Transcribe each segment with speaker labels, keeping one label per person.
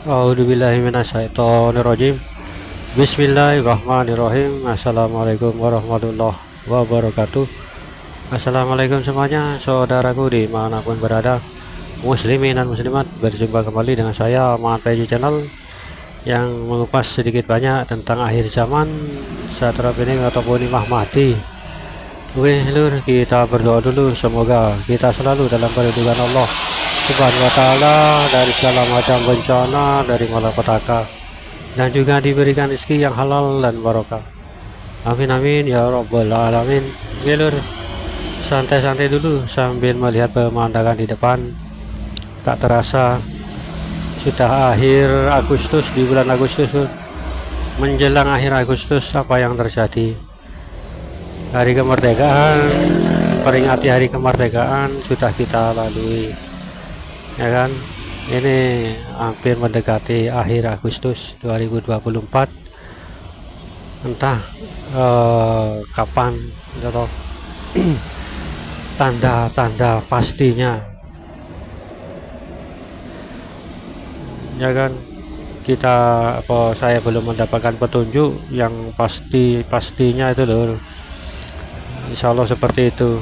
Speaker 1: A'udzubillahi minasyaitonirrajim. Bismillahirrahmanirrahim. Assalamualaikum warahmatullahi wabarakatuh. Assalamualaikum semuanya, saudaraku dimanapun berada, muslimin dan muslimat. Berjumpa kembali dengan saya Ahmad Peji Channel yang mengupas sedikit banyak tentang akhir zaman, Satra Bening ataupun Imam Mahdi. Oke lur, kita berdoa dulu, semoga kita selalu dalam perlindungan Allah Subhanahu wa ta'ala dari segala macam bencana, dari malapetaka, dan juga diberikan rezeki yang halal dan barokah. Amin amin ya rabbal alamin. Oke lur, santai-santai dulu sambil melihat pemandangan di depan. Tak terasa sudah akhir Agustus, di bulan Agustus lur. Menjelang akhir Agustus, apa yang terjadi? Hari kemerdekaan, peringati hari kemerdekaan sudah kita lalui, ya kan? Ini hampir mendekati akhir Agustus 2024. Entah kapan atau tanda-tanda pastinya, ya kan? Saya belum mendapatkan petunjuk yang pastinya itu loh. Insya Allah seperti itu.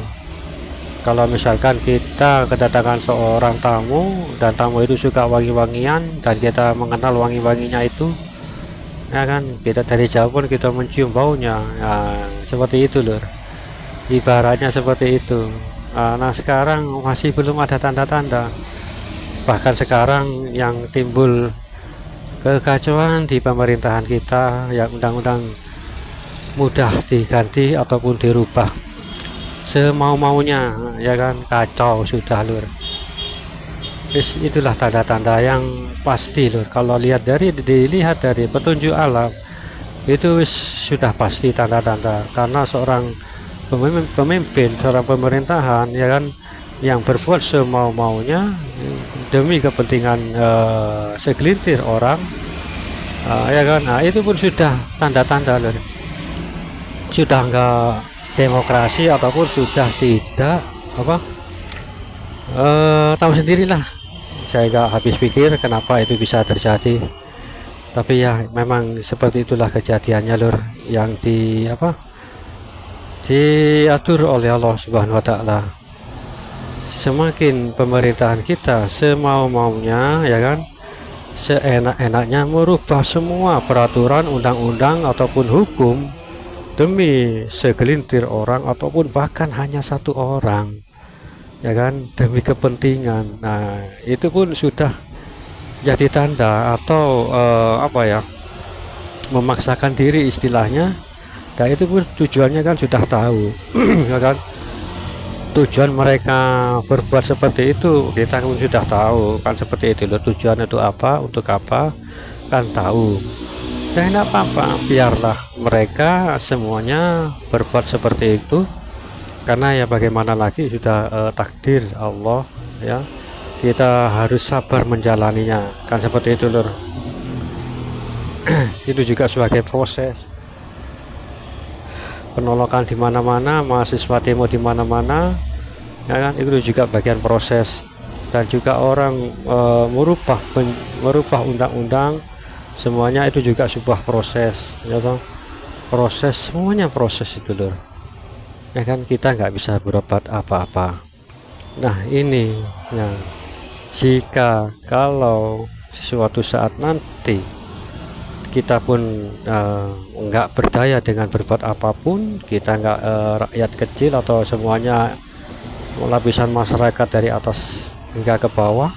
Speaker 1: Kalau misalkan kita kedatangan seorang tamu dan tamu itu suka wangi-wangian dan kita mengenal wangi-wanginya itu, ya kan, kita dari jauh pun kita mencium baunya, ya, seperti itu lur, ibaratnya seperti itu. Nah sekarang masih belum ada tanda-tanda, bahkan sekarang yang timbul kekacauan di pemerintahan kita, yang undang-undang mudah diganti ataupun dirubah semau-maunya, ya kan, kacau sudah lur. Itulah tanda-tanda yang pasti lur. Kalau dilihat dari petunjuk alam itu sudah pasti tanda-tanda, karena seorang pemimpin, seorang pemerintahan, ya kan, yang berbuat semau-maunya demi kepentingan segelintir orang, ya kan. Nah itu pun sudah tanda-tanda lur, sudah enggak demokrasi ataupun sudah tidak tahu sendirilah. Saya enggak habis pikir kenapa itu bisa terjadi, tapi ya memang seperti itulah kejadiannya lur, yang diatur oleh Allah Subhanahu wa ta'ala. Semakin pemerintahan kita semau-maunya, ya kan, seenak-enaknya merubah semua peraturan, undang-undang ataupun hukum demi segelintir orang ataupun bahkan hanya satu orang, ya kan, demi kepentingan. Nah itu pun sudah jadi tanda atau memaksakan diri istilahnya. Dan itu pun tujuannya kan sudah tahu ya kan, tujuan mereka berbuat seperti itu kita pun sudah tahu kan, seperti itu loh. Tujuan itu apa, untuk apa kan tahu. Dan tidak apa-apa, biarlah mereka semuanya berbuat seperti itu, karena ya bagaimana lagi, sudah takdir Allah, ya kita harus sabar menjalaninya kan, seperti itu lur. Itu juga sebagai proses penolakan di mana-mana, mahasiswa demo di mana-mana, ya kan, itu juga bagian proses. Dan juga orang merubah undang-undang, semuanya itu juga sebuah proses, ya toh. Proses, semuanya proses itu lur, ya kan, kita nggak bisa berobat apa-apa. Nah ini ya, jika kalau suatu saat nanti kita pun nggak berdaya dengan berbuat apapun, kita nggak rakyat kecil atau semuanya lapisan masyarakat dari atas hingga ke bawah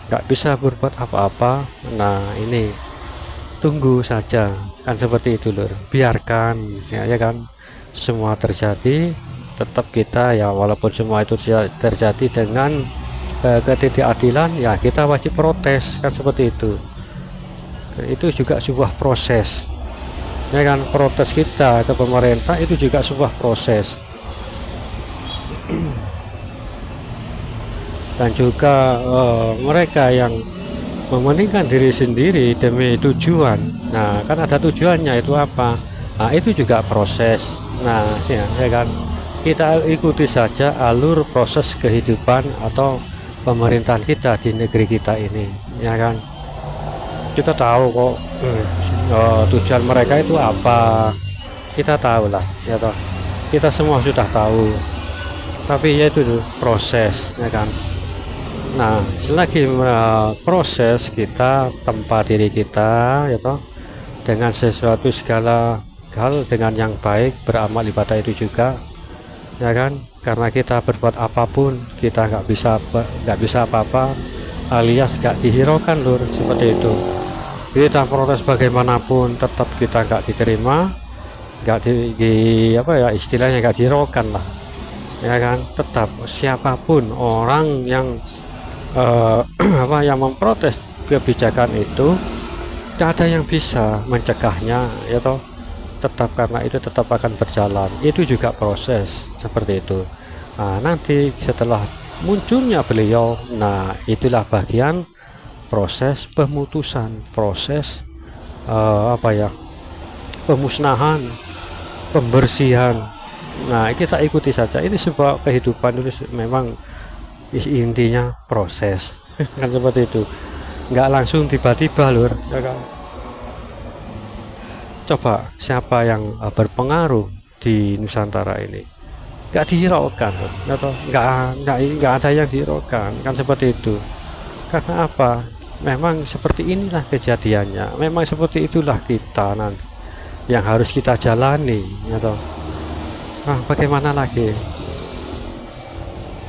Speaker 1: nggak bisa berbuat apa-apa. Nah ini tunggu saja kan, seperti itu lur, biarkan ya kan, semua terjadi. Tetap kita ya, walaupun semua itu terjadi dengan ketidakadilan, ya kita wajib protes kan, seperti itu. Itu juga sebuah proses, ya kan, protes kita ke pemerintah itu juga sebuah proses. Dan juga mereka yang mementingkan diri sendiri demi tujuan, nah kan ada tujuannya itu apa, nah itu juga proses. Nah ya kan, kita ikuti saja alur proses kehidupan atau pemerintahan kita di negeri kita ini, ya kan. kita tahu kok tujuan mereka itu apa, kita tahu lah ya toh, kita semua sudah tahu, tapi ya itu tuh, proses ya kan. Nah selagi proses kita tempat diri kita ya toh dengan sesuatu segala hal dengan yang baik, beramal ibadah itu juga ya kan, karena kita berbuat apapun kita nggak bisa apa-apa, alias nggak dihiraukan lur, seperti itu. Kita protes bagaimanapun tetap kita nggak diterima, nggak apa ya istilahnya, nggak dihiraukan lah ya kan. Tetap siapapun orang yang apa yang memprotes kebijakan itu, tidak ada yang bisa mencegahnya ya toh, tetap, karena itu tetap akan berjalan, itu juga proses seperti itu. Nah nanti setelah munculnya beliau, nah itulah bagian proses pemutusan, proses apa ya, pemusnahan, pembersihan. Nah kita ikuti saja, ini sebuah kehidupan itu memang intinya proses kan seperti itu, nggak langsung tiba-tiba lur ya kan. Coba siapa yang berpengaruh di Nusantara ini, nggak dihiraukan atau nggak ada yang dihiraukan kan seperti itu. Karena apa? Memang seperti inilah kejadiannya, memang seperti itulah kita nanti yang harus kita jalani atau nah bagaimana lagi,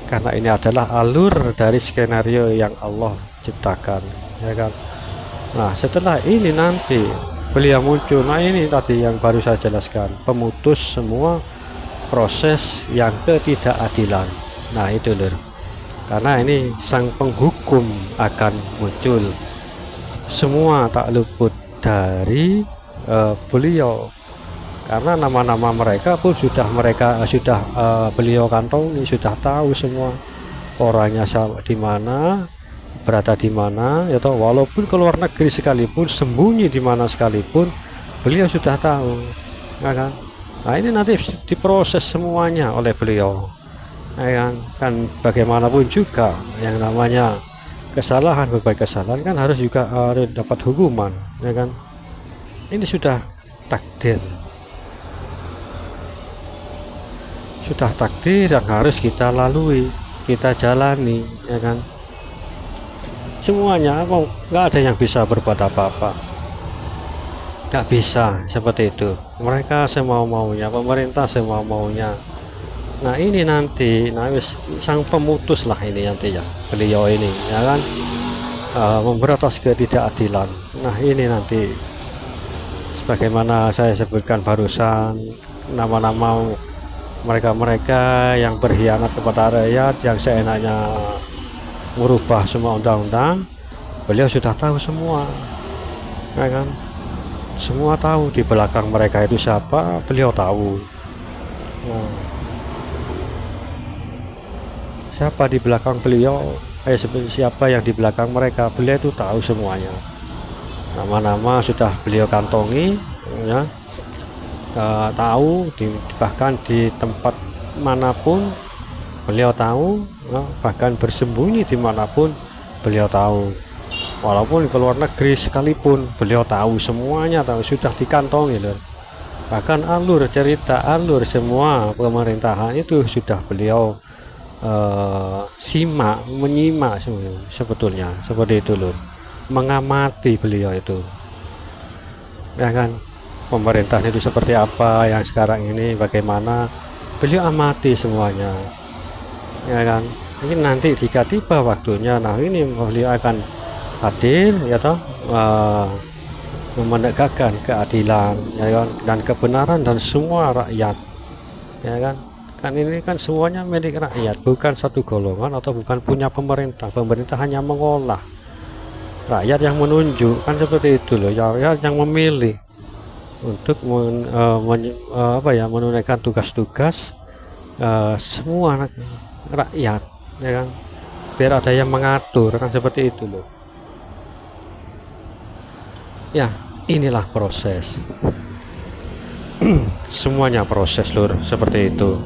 Speaker 1: karena ini adalah alur dari skenario yang Allah ciptakan ya kan. Nah setelah ini nanti beliau muncul, nah ini tadi yang baru saya jelaskan, pemutus semua proses yang ketidakadilan. Nah itu lur, karena ini sang penghukum akan muncul, semua tak luput dari beliau, karena nama-nama mereka pun sudah beliau kantongi, sudah tahu semua orangnya di mana, berada di mana ya toh, walaupun keluar negeri sekalipun, sembunyi di mana sekalipun, beliau sudah tahu ya kan. Nah ini nanti diproses semuanya oleh beliau ya kan bagaimanapun juga yang namanya kesalahan, berbagai kesalahan kan harus juga dapat hukuman ya kan. Ini sudah takdir yang harus kita lalui, kita jalani ya kan. Semuanya nggak ada yang bisa berbuat apa-apa, nggak bisa seperti itu. Mereka semau-maunya, pemerintah semau-maunya. Nah ini nanti sang pemutus lah ini nanti ya, beliau ini ya kan, memberantas ketidakadilan. Nah ini nanti sebagaimana saya sebutkan barusan, nama-nama mereka-mereka yang berkhianat kepada rakyat, yang seenaknya merubah semua undang-undang, beliau sudah tahu semua ya kan. Semua tahu di belakang mereka itu siapa, beliau tahu. Nah, siapa di belakang beliau, siapa yang di belakang mereka, beliau itu tahu semuanya. Nama-nama sudah beliau kantongi ya, tahu bahkan di tempat manapun beliau tahu ya, bahkan bersembunyi dimanapun beliau tahu, walaupun ke luar negeri sekalipun beliau tahu semuanya, tahu, sudah dikantongi loh. Bahkan alur cerita, alur semua pemerintahan itu sudah beliau menyimak sebetulnya seperti itu loh, mengamati beliau itu ya kan. Pemerintahan itu seperti apa yang sekarang ini, bagaimana, beliau amati semuanya ya kan. Ini nanti jika tiba waktunya, nah ini beliau akan hadir ya toh, menegakkan keadilan ya kan, dan kebenaran dan semua rakyat ya kan. Kan ini kan semuanya milik rakyat, bukan satu golongan atau bukan punya pemerintah. Pemerintah hanya mengolah, rakyat yang menunjuk kan seperti itu loh, rakyat yang memilih untuk menunaikan tugas-tugas semua rakyat ya kan, biar ada yang mengatur kan seperti itu loh ya. Inilah proses semuanya proses lur, seperti itu.